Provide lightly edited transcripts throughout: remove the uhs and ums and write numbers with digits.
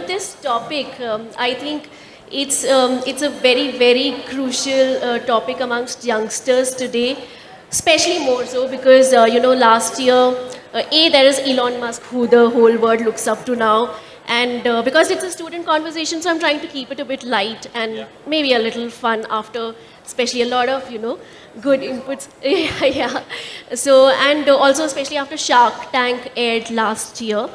this topic, I think it's a very, very crucial topic amongst youngsters today, especially more so because, last year, there is Elon Musk, who the whole world looks up to now. And because it's a student conversation, so I'm trying to keep it a bit light and maybe a little fun after, especially a lot of, good inputs. Yeah. So, and also especially after Shark Tank aired last year.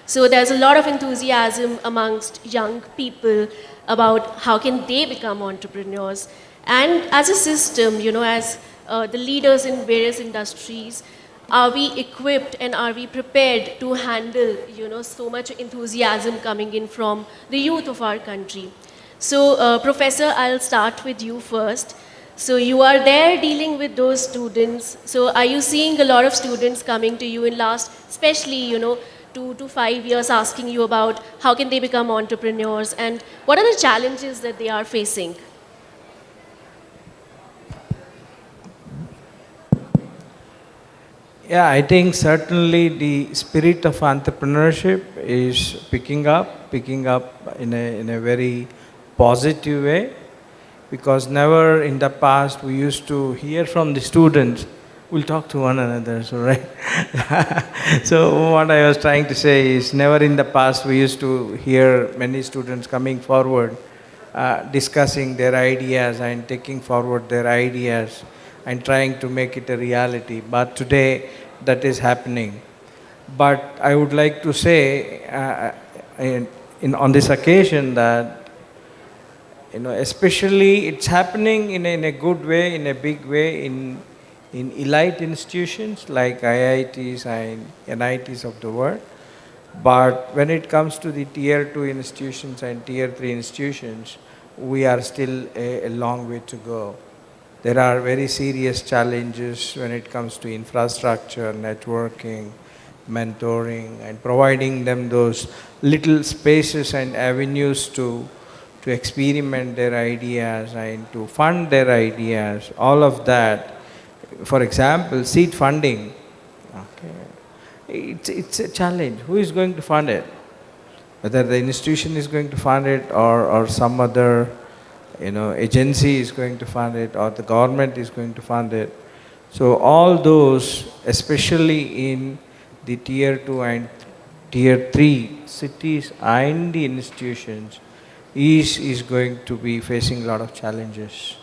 So there's a lot of enthusiasm amongst young people about how can they become entrepreneurs. And as a system, as the leaders in various industries, are we equipped and are we prepared to handle, so much enthusiasm coming in from the youth of our country? So, Professor, I'll start with you first. So you are there dealing with those students. So are you seeing a lot of students coming to you in last, especially, 2 to 5 years, asking you about how can they become entrepreneurs and what are the challenges that they are facing? Yeah, I think certainly the spirit of entrepreneurship is picking up in a very positive way, because never in the past we used to hear from the students, we'll talk to one another, so right? So what I was trying to say is, never in the past we used to hear many students coming forward, discussing their ideas and taking forward their ideas and trying to make it a reality. But today that is happening. But I would like to say on this occasion that, especially it's happening in a good way, in a big way, in elite institutions like IITs and NITs of the world. But when it comes to the tier 2 institutions and tier 3 institutions, we are still a long way to go. There are very serious challenges when it comes to infrastructure, networking, mentoring, and providing them those little spaces and avenues to experiment their ideas and to fund their ideas, all of that. For example, seed funding. Okay. It's a challenge. Who is going to fund it? Whether the institution is going to fund it or some other agency is going to fund it or the government is going to fund it. So all those, especially in the tier 2 and tier 3 cities and the institutions, is going to be facing a lot of challenges.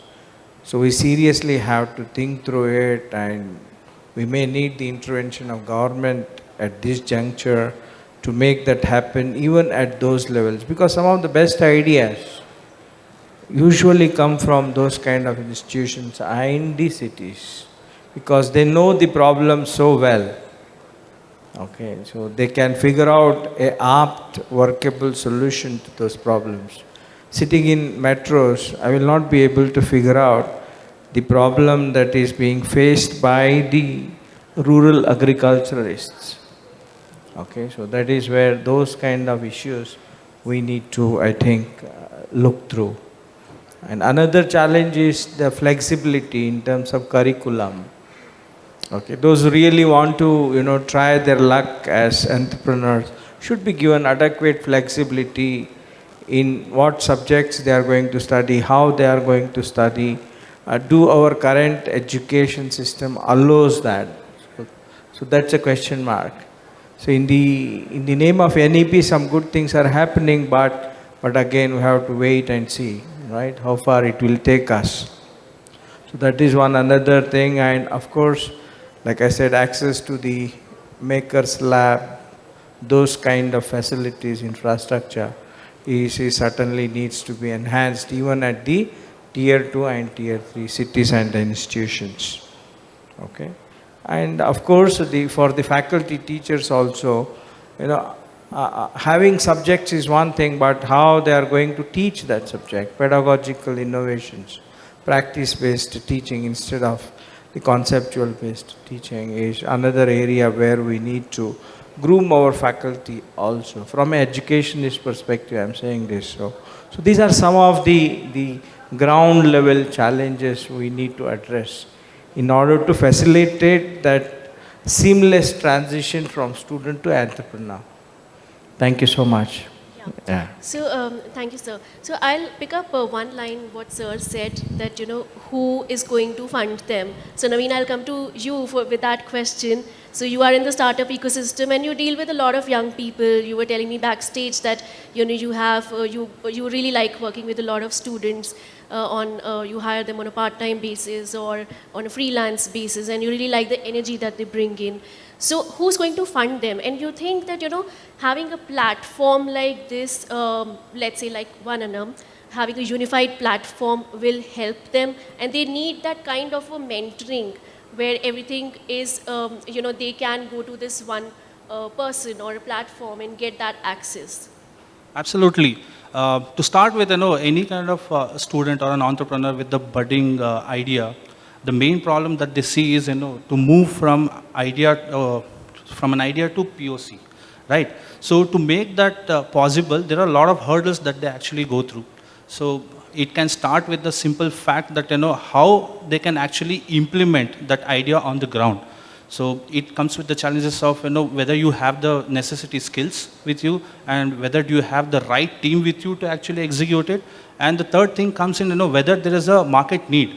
So we seriously have to think through it, and we may need the intervention of government at this juncture to make that happen even at those levels, because some of the best ideas usually come from those kind of institutions and the cities, because they know the problem so well. Okay, so they can figure out a apt, workable solution to those problems. Sitting in metros, I will not be able to figure out the problem that is being faced by the rural agriculturalists. Okay, so that is where those kind of issues we need to, I think, look through. And another challenge is the flexibility in terms of curriculum. Okay, those who really want to, try their luck as entrepreneurs should be given adequate flexibility in what subjects they are going to study, how they are going to study. Do our current education system allows that? So that's a question mark. So in the name of NEP, some good things are happening, but again we have to wait and see, right, how far it will take us. So that is one another thing. And of course, like I said, access to the Maker's Lab, those kind of facilities, infrastructure, is certainly needs to be enhanced even at the tier 2 and tier 3 cities and institutions. Okay. And of course, for the faculty teachers also, having subjects is one thing, but how they are going to teach that subject, pedagogical innovations, practice-based teaching instead of the conceptual-based teaching is another area where we need to groom our faculty also. From an educationist perspective, I'm saying this. So these are some of the ground level challenges we need to address in order to facilitate that seamless transition from student to entrepreneur. Thank you so much. Yeah. Yeah. So, thank you, sir. So, I'll pick up one line what sir said that, who is going to fund them. So, Naveen, I'll come to you with that question. So, you are in the startup ecosystem and you deal with a lot of young people. You were telling me backstage that, you have, you really like working with a lot of students you hire them on a part-time basis or on a freelance basis, and you really like the energy that they bring in. So who's going to fund them? And you think that, having a platform like this, let's say like Vananam, having a unified platform will help them, and they need that kind of a mentoring where everything is, they can go to this one person or a platform and get that access. Absolutely. To start with, any kind of student or an entrepreneur with the budding idea, the main problem that they see is, to move from an idea to POC, right? So to make that possible, there are a lot of hurdles that they actually go through. So it can start with the simple fact that, how they can actually implement that idea on the ground. So it comes with the challenges of, whether you have the necessary skills with you and whether do you have the right team with you to actually execute it. And the third thing comes in, whether there is a market need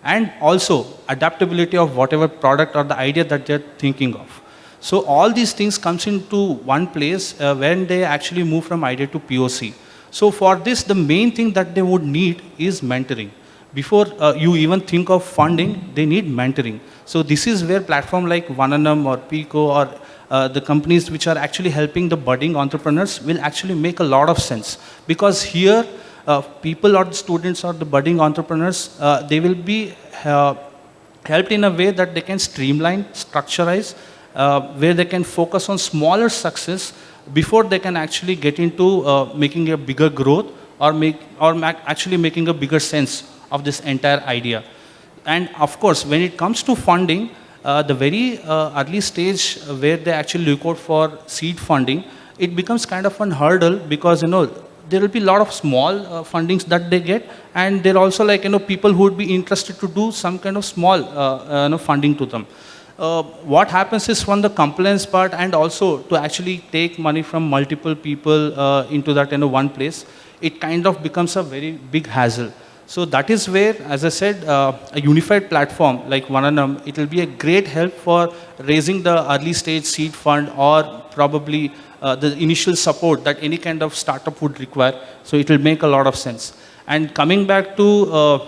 and also adaptability of whatever product or the idea that they're thinking of. So all these things comes into one place when they actually move from idea to POC. So for this, the main thing that they would need is mentoring. Before you even think of funding, they need mentoring. So this is where platform like Vananam or Pico or the companies which are actually helping the budding entrepreneurs will actually make a lot of sense. Because here, people or the students or the budding entrepreneurs, they will be helped in a way that they can streamline, structurize, where they can focus on smaller success before they can actually get into making a bigger growth or actually making a bigger sense of this entire idea. And of course, when it comes to funding, the very early stage where they actually look out for seed funding, it becomes kind of an hurdle because, there will be a lot of small fundings that they get, and there are also like, people who would be interested to do some kind of small, funding to them. What happens is from the compliance part and also to actually take money from multiple people into that, one place, it kind of becomes a very big hassle. So that is where, as I said, a unified platform like Vananam, it will be a great help for raising the early stage seed fund or probably the initial support that any kind of startup would require. So it will make a lot of sense. And coming back to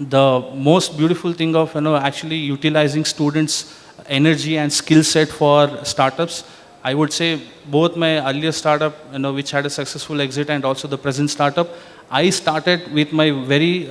the most beautiful thing of, actually utilizing students' energy and skill set for startups, I would say both my earlier startup, which had a successful exit, and also the present startup, I started with my very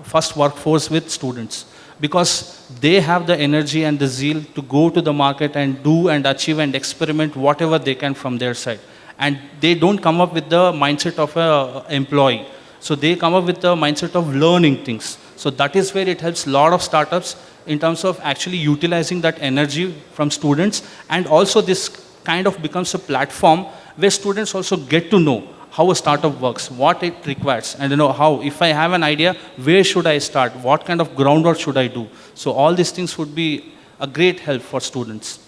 first workforce with students because they have the energy and the zeal to go to the market and do and achieve and experiment whatever they can from their side. And they don't come up with the mindset of an employee. So they come up with the mindset of learning things. So that is where it helps a lot of startups in terms of actually utilizing that energy from students. And also this kind of becomes a platform where students also get to know how a startup works, what it requires, and how, if I have an idea, where should I start, what kind of groundwork should I do. So all these things would be a great help for students.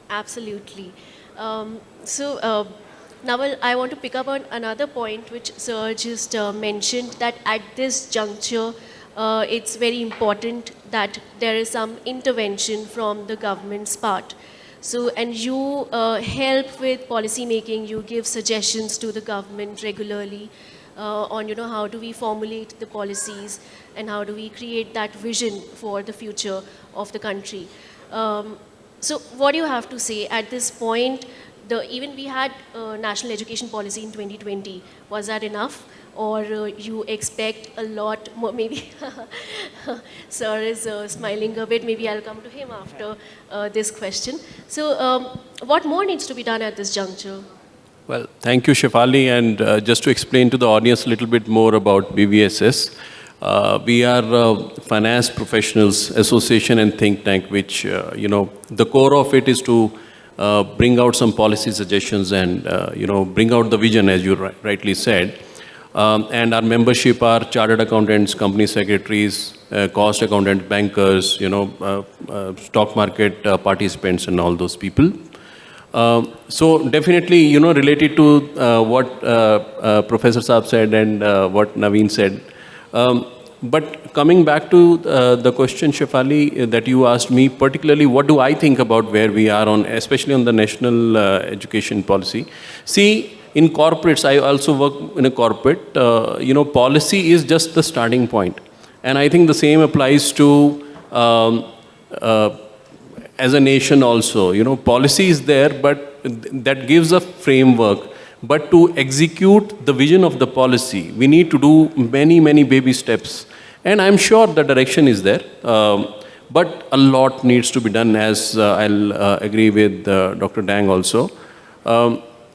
Absolutely. Naval, I want to pick up on another point which Sir just mentioned, that at this juncture, it's very important that there is some intervention from the government's part. So, and you help with policy making, you give suggestions to the government regularly on, how do we formulate the policies and how do we create that vision for the future of the country. So what do you have to say at this point? Even we had national education policy in 2020. Was that enough? Or you expect a lot more? Maybe Sir is smiling a bit. Maybe I'll come to him after this question. So what more needs to be done at this juncture? Well, thank you, Shefali. And just to explain to the audience a little bit more about BVSS, we are Finance Professionals Association and think tank, which, the core of it is to bring out some policy suggestions and, bring out the vision, as you rightly said. And our membership are chartered accountants, company secretaries, cost accountants, bankers, stock market participants and all those people. So definitely, related to what Professor Saab said and what Naveen said. But coming back to the question, Shefali, that you asked me, particularly what do I think about where we are on, especially on the national education policy. See, in corporates, I also work in a corporate, policy is just the starting point. And I think the same applies to as a nation also. Policy is there, but that gives a framework. But to execute the vision of the policy, we need to do many, many baby steps. And I'm sure the direction is there. But a lot needs to be done, as I'll agree with Dr. Dang also.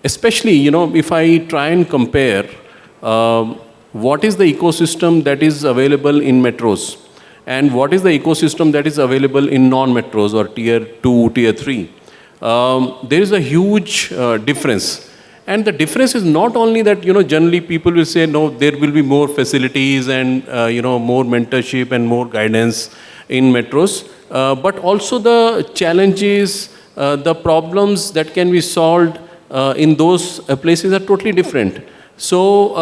Especially, if I try and compare what is the ecosystem that is available in metros and what is the ecosystem that is available in non-metros or tier 2, tier 3. There is a huge difference. And the difference is not only that, generally people will say, no, there will be more facilities and, more mentorship and more guidance in metros, but also the challenges, the problems that can be solved in those places are totally different. So,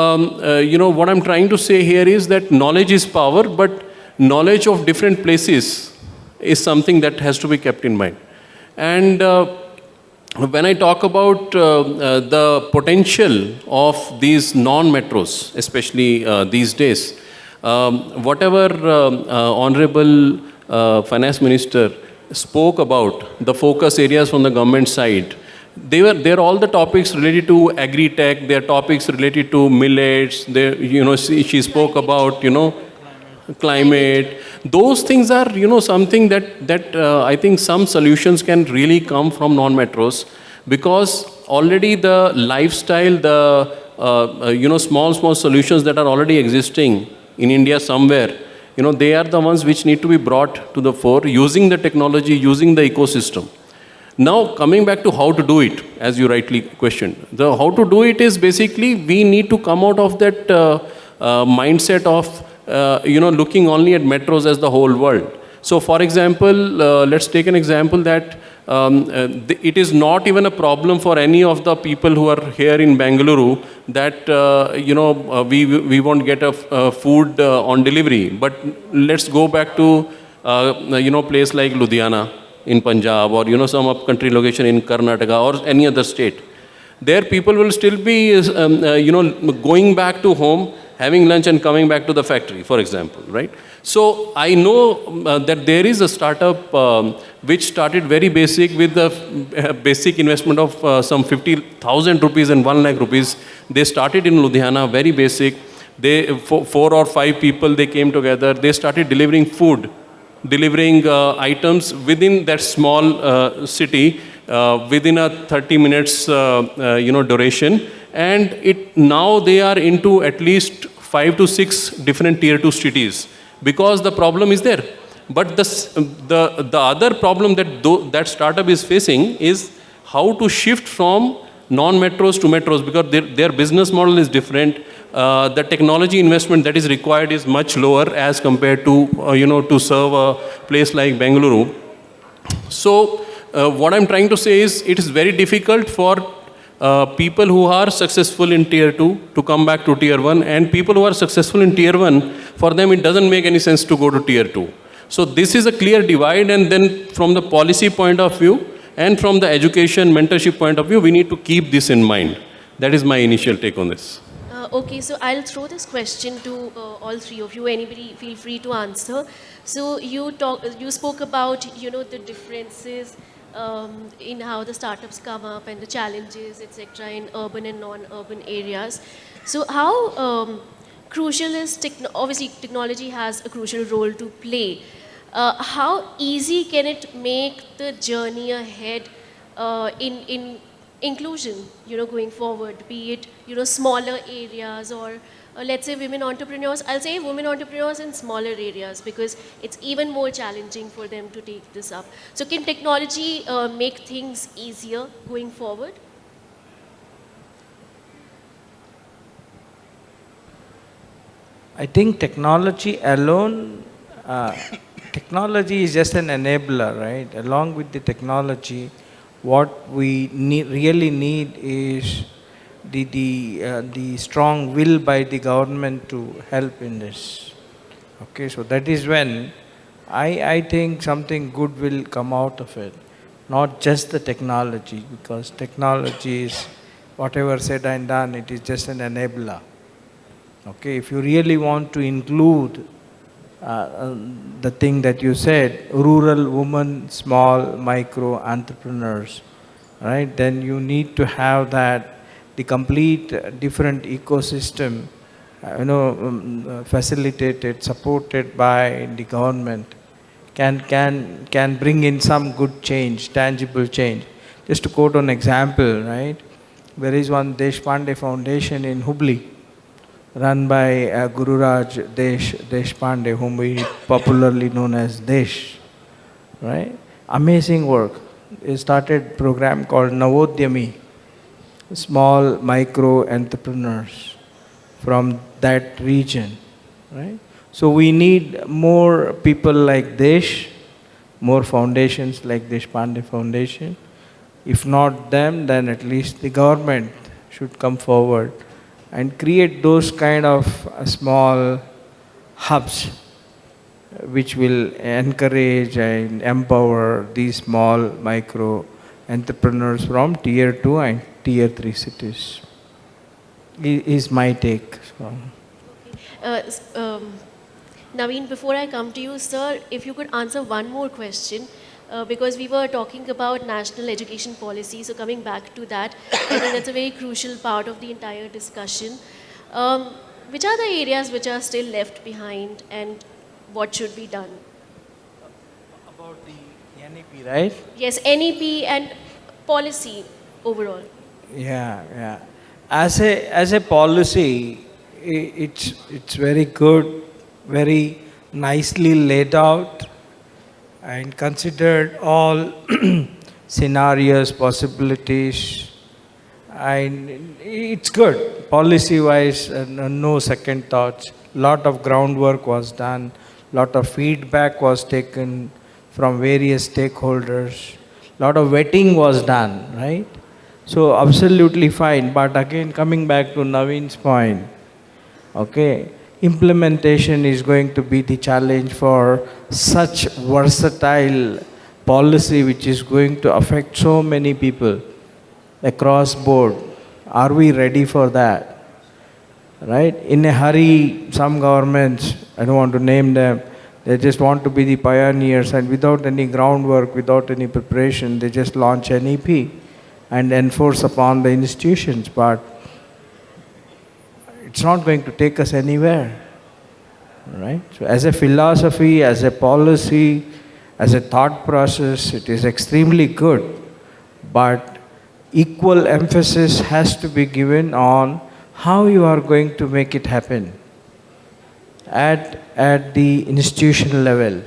what I'm trying to say here is that knowledge is power, but knowledge of different places is something that has to be kept in mind. And when I talk about the potential of these non-metros, especially these days, whatever Honorable Finance Minister spoke about, the focus areas from the government side, they're all the topics related to agri-tech, they're topics related to millets, she spoke about, climate. Those things are, something that I think some solutions can really come from non-metros, because already the lifestyle, the, small solutions that are already existing in India somewhere, they are the ones which need to be brought to the fore using the technology, using the ecosystem. Now, coming back to how to do it, as you rightly questioned, the how to do it is basically we need to come out of that mindset of looking only at metros as the whole world. So, for example, let's take an example that it is not even a problem for any of the people who are here in Bengaluru that, we won't get a food on delivery. But let's go back to, place like Ludhiana in Punjab, or, some up-country location in Karnataka or any other state. There people will still be, going back to home, having lunch and coming back to the factory, for example, right? So I know that there is a startup which started very basic with the basic investment of some 50,000 rupees and 1 lakh rupees. They started in Ludhiana, very basic. They, 4 or 5 people, they came together. They started delivering food, delivering items within that small city, within a 30 minutes, duration. And now they are into at least 5 to 6 different tier 2 cities, because the problem is there. But the other problem that startup is facing is how to shift from non-metros to metros, because their business model is different. The technology investment that is required is much lower as compared to, to serve a place like Bengaluru. So what I'm trying to say is it is very difficult for people who are successful in tier 2 to come back to tier 1, and people who are successful in tier 1, for them it doesn't make any sense to go to tier 2. So this is a clear divide, and then from the policy point of view and from the education mentorship point of view, we need to keep this in mind. That is my initial take on this. Okay, so I'll throw this question to all three of you. Anybody feel free to answer. So you spoke about, the differences in how the startups come up and the challenges, etc., in urban and non-urban areas. So how crucial is, obviously technology has a crucial role to play. How easy can it make the journey ahead in inclusion, going forward, be it, smaller areas or let's say women entrepreneurs. I'll say women entrepreneurs in smaller areas because it's even more challenging for them to take this up. So can technology make things easier going forward? I think technology alone, technology is just an enabler, right? Along with the technology, What we really need is the strong will by the government to help in this. Okay, so that is when I think something good will come out of it. Not just the technology, because technology is whatever said and done, it is just an enabler. Okay, if you really want to include the thing that you said, rural women, small, micro entrepreneurs, right? Then you need to have that, the complete different ecosystem, facilitated, supported by the government, can bring in some good change, tangible change. Just to quote an example, right? There is one Deshpande Foundation in Hubli, run by Gururaj Deshpande, whom we popularly known as Desh, right? Amazing work. He started a program called Navodyami, small micro entrepreneurs from that region, right? So we need more people like Desh, more foundations like Deshpande Foundation. If not them, then at least the government should come forward and create those kind of small hubs which will encourage and empower these small micro entrepreneurs from tier 2 and tier 3 cities. Is my take. So. Uh, s- um, Naveen, before I come to you, sir, if you could answer one more question, because we were talking about national education policy, so coming back to that, I think that's a very crucial part of the entire discussion. Which are the areas which are still left behind and what should be done? About the NEP, right? Yes, NEP and policy overall. Yeah. As a policy, it's very good, very nicely laid out, and considered all scenarios, possibilities, and it's good. Policy-wise, no second thoughts. Lot of groundwork was done, lot of feedback was taken from various stakeholders, lot of vetting was done, right? So absolutely fine. But again, coming back to Naveen's point, okay, implementation is going to be the challenge for such versatile policy which is going to affect so many people across board. Are we ready for that? Right? In a hurry, some governments, I don't want to name them, they just want to be the pioneers, and without any groundwork, without any preparation, they just launch NEP and enforce upon the institutions. But it's not going to take us anywhere. Right? So as a philosophy, as a policy, as a thought process, it is extremely good. But equal emphasis has to be given on how you are going to make it happen at the institutional level.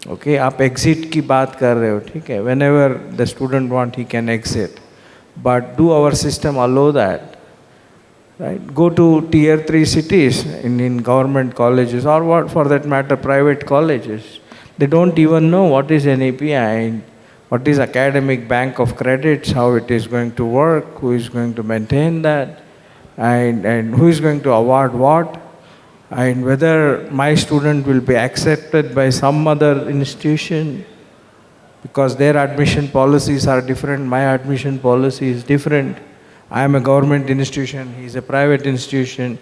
Okay, आप exit की बात कर रहे हो, ठीक है? Whenever the student want, he can exit. But do our system allow that? Right? Go to tier 3 cities in government colleges, or what for that matter, private colleges. They don't even know what is NEP and what is academic bank of credits, how it is going to work, who is going to maintain that, and who is going to award what, and whether my student will be accepted by some other institution because their admission policies are different, my admission policy is different. I am a government institution, he is a private institution.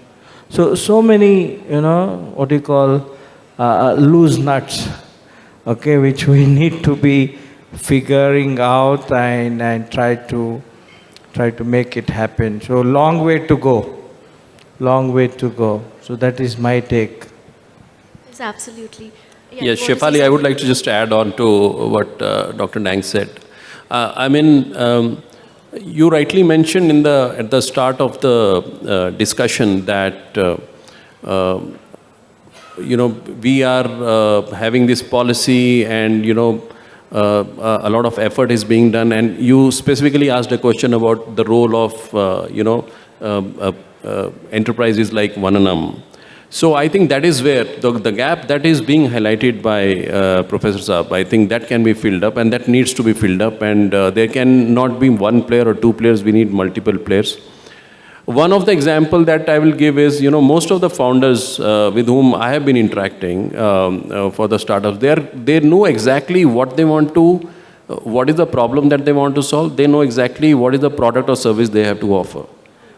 So many, what you call loose nuts, okay, which we need to be figuring out and try to make it happen. So long way to go. So that is my take. Yes, absolutely. Yeah, Yes, you want to say Shefali, I would something? like to just add on to what Dr. Nang said. You rightly mentioned at the start of the discussion that we are having this policy, and a lot of effort is being done, and you specifically asked a question about the role of enterprises like Vananam. So I think that is where the gap that is being highlighted by Professor Saab, I think that can be filled up and that needs to be filled up, and there can not be one player or two players, we need multiple players. One of the example that I will give is, most of the founders with whom I have been interacting for the startups, they know exactly what they want to, what is the problem that they want to solve. They know exactly what is the product or service they have to offer.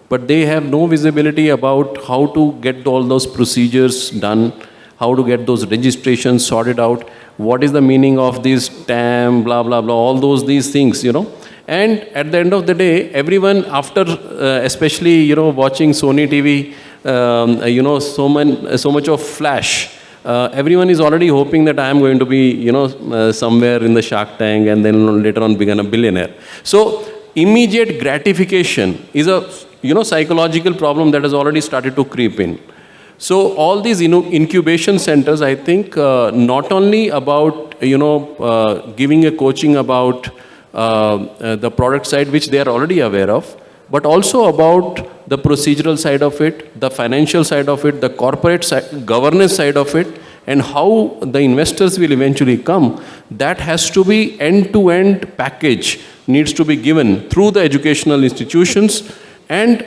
But they have no visibility about how to get all those procedures done, how to get those registrations sorted out, what is the meaning of this TAM, blah, blah, blah, all these things, And at the end of the day, everyone after, especially, watching Sony TV, so much of flash, everyone is already hoping that I am going to be, somewhere in the Shark Tank and then later on become a billionaire. So immediate gratification is a psychological problem that has already started to creep in. So all these incubation centers, I think, not only about giving a coaching about the product side, which they are already aware of, but also about the procedural side of it, the financial side of it, the corporate side, governance side of it, and how the investors will eventually come. That has to be end-to-end package, needs to be given through the educational institutions. And,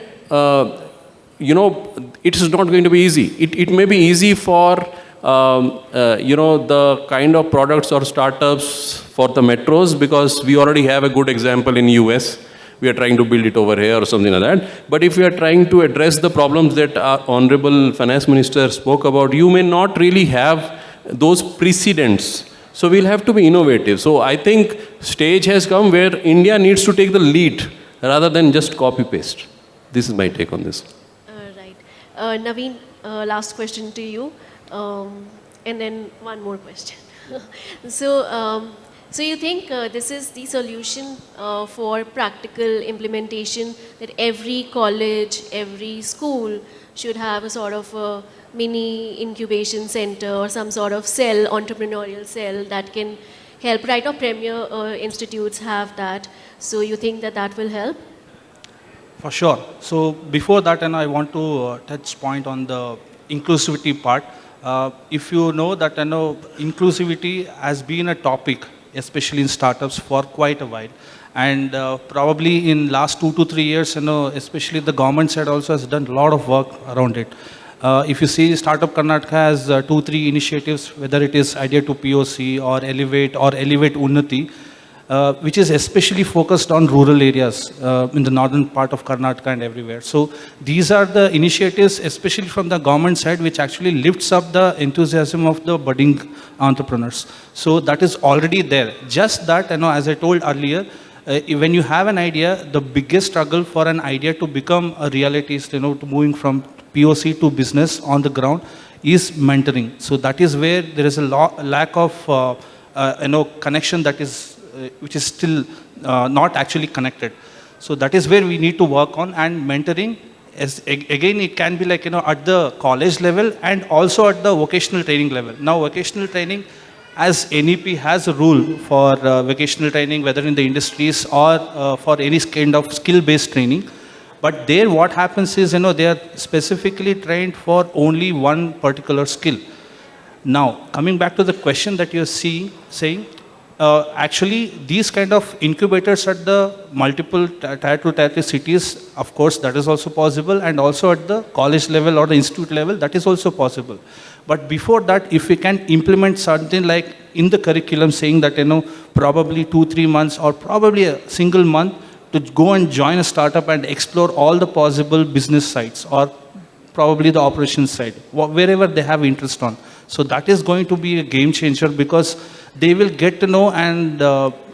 it is not going to be easy. It may be easy for, the kind of products or startups for the metros, because we already have a good example in US. We are trying to build it over here or something like that. But if we are trying to address the problems that our Honorable Finance Minister spoke about, you may not really have those precedents. So we'll have to be innovative. So I think stage has come where India needs to take the lead rather than just copy-paste. This is my take on this. Right. Naveen, last question to you. And then one more question. So you think this is the solution for practical implementation, that every college, every school should have a sort of a mini incubation center or some sort of cell, entrepreneurial cell that can help? Right now, premier institutes have that. So you think that will help? For sure. So before that, and I want to touch point on the inclusivity part. If you know that, inclusivity has been a topic, especially in startups, for quite a while. And probably in last 2 to 3 years, especially the government side also has done a lot of work around it. If you see, Startup Karnataka has 2-3 initiatives, whether it is Idea to POC or Elevate Unnati, which is especially focused on rural areas in the northern part of Karnataka and everywhere. So these are the initiatives, especially from the government side, which actually lifts up the enthusiasm of the budding entrepreneurs. So that is already there. Just that, as I told earlier, when you have an idea, the biggest struggle for an idea to become a reality is, to moving from POC to business on the ground is mentoring. So that is where there is a lack of, connection that is which is still not actually connected. So that is where we need to work on. And mentoring, again, it can be like, at the college level and also at the vocational training level. Now, vocational training, as NEP has a rule for vocational training, whether in the industries or for any kind of skill-based training. But there what happens is, they are specifically trained for only one particular skill. Now, coming back to the question that you're saying, actually, these kind of incubators at the multiple tier 2, tier 3 cities, of course, that is also possible, and also at the college level or the institute level, that is also possible. But before that, if we can implement something like in the curriculum, saying that, probably 2-3 months or probably a single month to go and join a startup and explore all the possible business sides or probably the operations side, wherever they have interest on. So that is going to be a game changer, because they will get to know and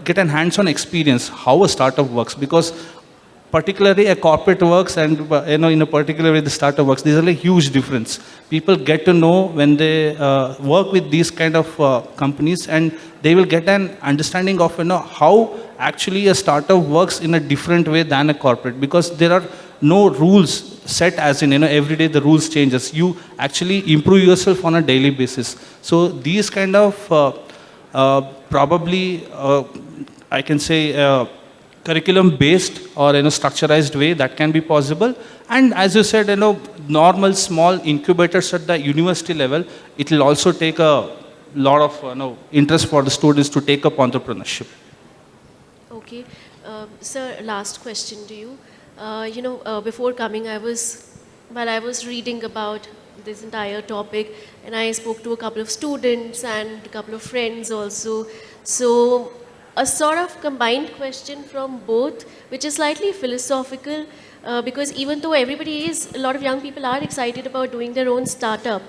get an hands-on experience how a startup works. Because particularly a corporate works and in a particular way the startup works, there's a huge difference. People get to know when they work with these kind of companies, and they will get an understanding of how actually a startup works in a different way than a corporate, because there are no rules set as in every day the rules changes. You actually improve yourself on a daily basis. So these kind of probably I can say curriculum based or structurized way, that can be possible. And as you said, normal small incubators at the university level, it will also take a lot of interest for the students to take up entrepreneurship. Okay. Sir, last question to you. Before coming, while I was reading about this entire topic, and I spoke to a couple of students and a couple of friends also. So, a sort of combined question from both, which is slightly philosophical, because even though a lot of young people are excited about doing their own startup,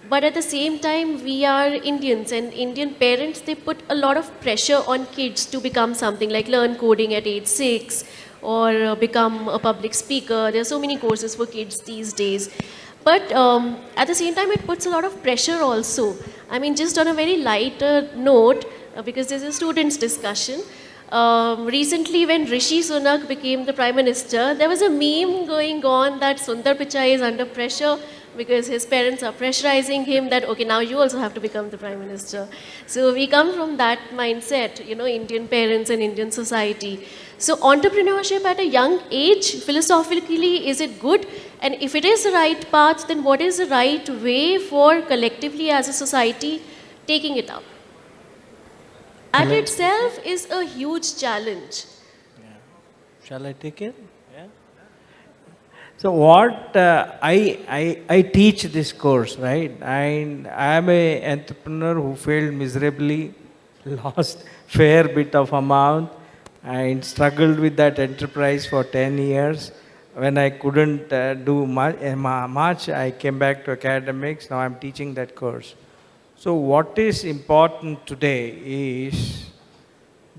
but at the same time, we are Indians, and Indian parents, they put a lot of pressure on kids to become something like learn coding at age 6 or become a public speaker. There are so many courses for kids these days. But at the same time, it puts a lot of pressure also. I mean, just on a very lighter note, because this is a students' discussion. Recently, when Rishi Sunak became the Prime Minister, there was a meme going on that Sundar Pichai is under pressure because his parents are pressurizing him that, okay, now you also have to become the Prime Minister. So we come from that mindset, Indian parents and Indian society. So entrepreneurship at a young age, philosophically, is it good? And if it is the right path, then what is the right way for collectively as a society taking it up? At itself is a huge challenge. Shall I take it? Yeah. So what I teach this course, right? And I am a entrepreneur who failed miserably, lost fair bit of amount, and struggled with that enterprise for 10 years. When I couldn't do much, I came back to academics. Now I'm teaching that course. So what is important today is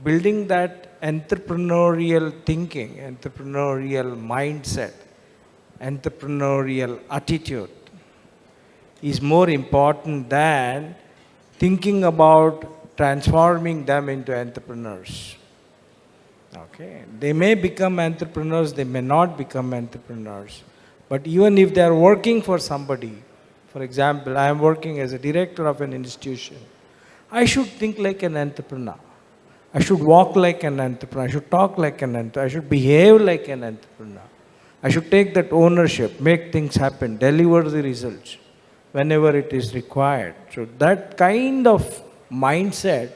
building that entrepreneurial thinking, entrepreneurial mindset, entrepreneurial attitude is more important than thinking about transforming them into entrepreneurs. Okay, they may become entrepreneurs, they may not become entrepreneurs. But even if they are working for somebody, for example, I am working as a director of an institution, I should think like an entrepreneur. I should walk like an entrepreneur. I should talk like an entrepreneur. I should behave like an entrepreneur. I should take that ownership, make things happen, deliver the results whenever it is required. So that kind of mindset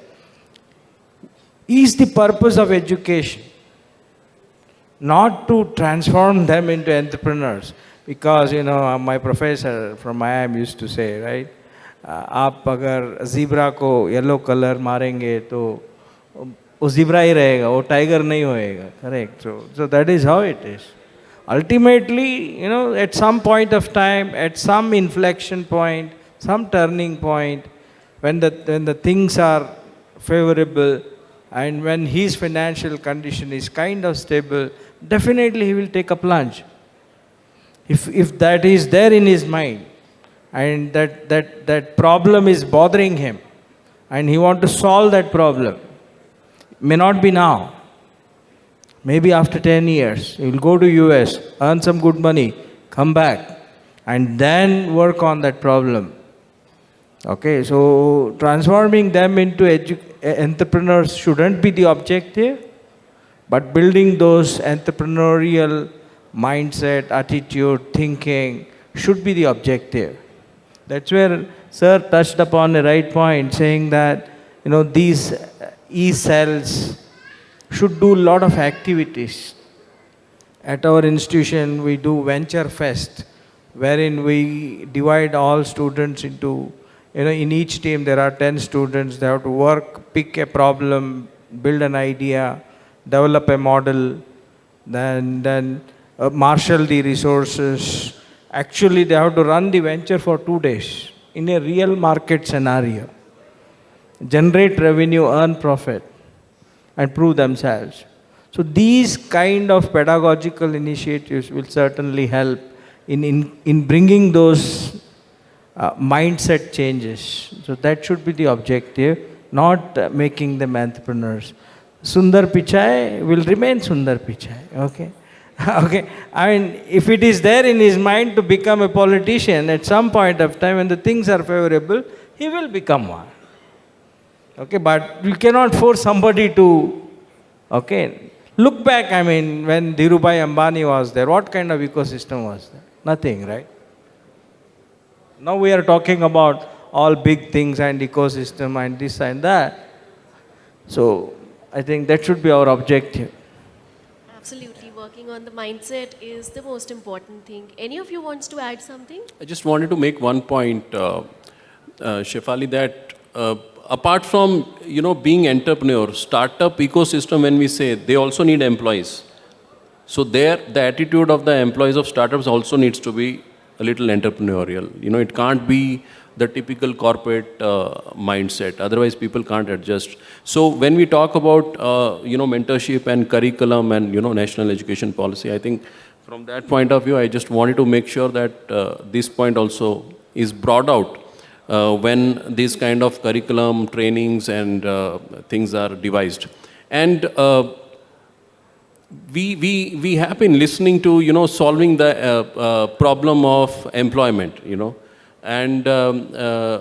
is the purpose of education, not to transform them into entrepreneurs. Because, my professor from IIM used to say, right, आप अगर zebra को yellow color मारेंगे तो वो zebra ही रहेगा, वो tiger नहीं होएगा, correct? So that is how it is. Ultimately, at some point of time, at some inflection point, some turning point, when the things are favorable, and when his financial condition is kind of stable, definitely he will take a plunge. If that is there in his mind, and that problem is bothering him, and he wants to solve that problem, may not be now. Maybe after 10 years, he will go to US, earn some good money, come back, and then work on that problem. Okay, so transforming them into entrepreneurs shouldn't be the objective, but building those entrepreneurial mindset, attitude, thinking should be the objective. That's where Sir touched upon a right point, saying that these e-cells should do a lot of activities. At our institution, we do Venture Fest, wherein we divide all students into, in each team there are 10 students. They have to work, pick a problem, build an idea, develop a model, then marshal the resources. Actually, they have to run the venture for 2 days in a real market scenario. Generate revenue, earn profit, and prove themselves. So these kind of pedagogical initiatives will certainly help in bringing those mindset changes. So that should be the objective, not making them entrepreneurs. Sundar Pichai will remain Sundar Pichai, okay? Okay, I mean, if it is there in his mind to become a politician, at some point of time when the things are favorable, he will become one. Okay, but you cannot force somebody to, okay, Look back, I mean, when Dhirubhai Ambani was there, what kind of ecosystem was there? Nothing, right? Now we are talking about all big things and ecosystem and this and that. So I think that should be our objective. Absolutely, working on the mindset is the most important thing. Any of you wants to add something? I just wanted to make one point, Shefali, that apart from being entrepreneur, startup ecosystem, when we say they also need employees. So the attitude of the employees of startups also needs to be a little entrepreneurial. It can't be the typical corporate mindset. Otherwise, people can't adjust. So when we talk about mentorship and curriculum and national education policy, I think from that point of view, I just wanted to make sure that this point also is brought out when these kind of curriculum trainings and things are devised. And we have been listening to solving the problem of employment. And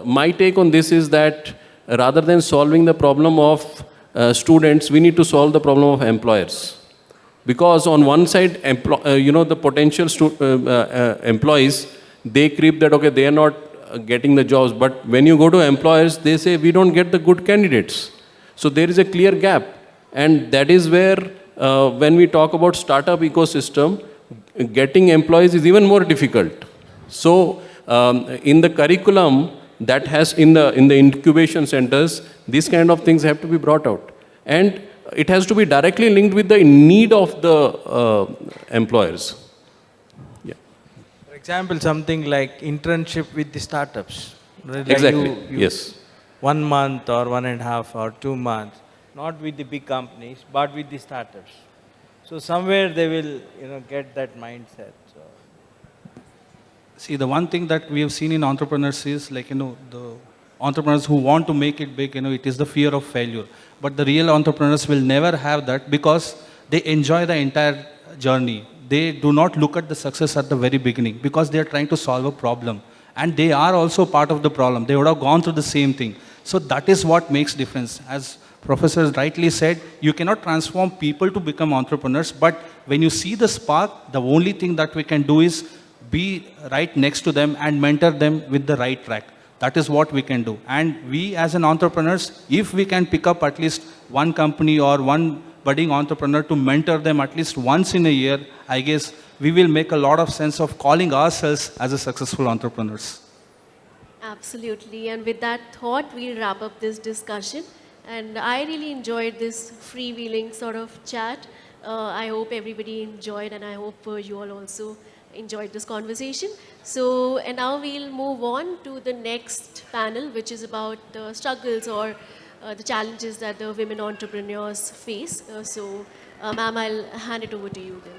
my take on this is that rather than solving the problem of students, we need to solve the problem of employers. Because on one side, the potential employees, they creep that, okay, they are not getting the jobs. But when you go to employers, they say, we don't get the good candidates. So there is a clear gap. And that is where, when we talk about startup ecosystem, getting employees is even more difficult. So in the curriculum that has in the incubation centers, these kind of things have to be brought out. And it has to be directly linked with the need of the employers. Yeah. For example, something like internship with the startups. Like Exactly. Yes. 1 month or 1.5 or 2 months, not with the big companies, but with the startups. So somewhere they will, get that mindset. So. See, the one thing that we have seen in entrepreneurs is like, the entrepreneurs who want to make it big, it is the fear of failure. But the real entrepreneurs will never have that because they enjoy the entire journey. They do not look at the success at the very beginning because they are trying to solve a problem. And they are also part of the problem. They would have gone through the same thing. So that is what makes difference. As Professor rightly said, you cannot transform people to become entrepreneurs. But when you see the spark, the only thing that we can do is be right next to them and mentor them with the right track. That is what we can do. And we as an entrepreneurs, if we can pick up at least one company or one budding entrepreneur to mentor them at least once in a year, I guess we will make a lot of sense of calling ourselves as a successful entrepreneurs. Absolutely. And with that thought, we'll wrap up this discussion. And I really enjoyed this freewheeling sort of chat. I hope everybody enjoyed, and I hope you all also enjoyed this conversation. So, and now we'll move on to the next panel, which is about the struggles or the challenges that the women entrepreneurs face. Ma'am, I'll hand it over to you then.